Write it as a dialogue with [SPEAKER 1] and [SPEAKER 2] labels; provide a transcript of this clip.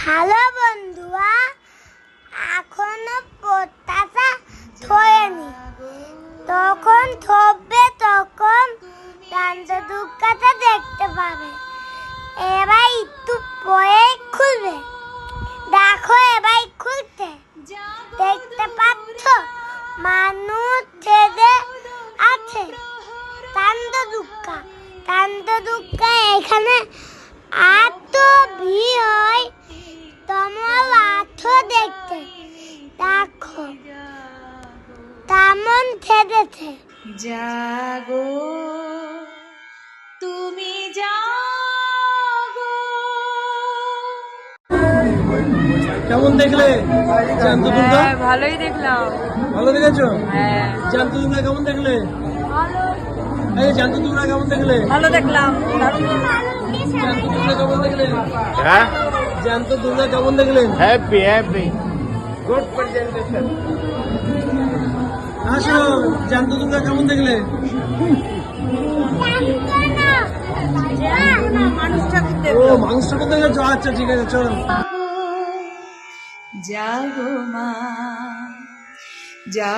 [SPEAKER 1] Hello বন্ধুরা, এখনো প্রত্যাশা থয়নি, তখন থববে তখন দুর্গাটা দেখতে পাবে। এবার একটু পরে খুলবে, দেখো এবার খুলতে দেখতে পাচ্ছ মানুষ ছেড়ে আছে। দুর্গা এখানে এত ভিড় হয়, তোমার আছো দেখতে, দেখো তেমন ছেড়েছে।
[SPEAKER 2] জাগো তুমি জাগো।
[SPEAKER 3] কেমন দেখলে জ্যান্ত দুর্গা?
[SPEAKER 2] ভালোই দেখলাম।
[SPEAKER 3] ভালো দেখেছো?
[SPEAKER 2] হ্যাঁ
[SPEAKER 3] জ্যান্ত দুর্গা কেমন দেখলে?
[SPEAKER 2] ভালো।
[SPEAKER 3] এই জ্যান্ত দুর্গা কেমন দেখলে?
[SPEAKER 2] ভালো দেখলাম।
[SPEAKER 3] জ্যান্ত দুর্গা কেমন দেখলে?
[SPEAKER 4] হ্যাঁ,
[SPEAKER 3] জ্যান্ত দুর্গা কেমন দেখলেন?
[SPEAKER 4] Happy good presentation.
[SPEAKER 3] আসো, জ্যান্ত দুর্গা কেমন দেখলে? ও মাংস ঠাকুর দেখেছো? আচ্ছা ঠিক আছে, চল।
[SPEAKER 2] জাগো মা, জাগো।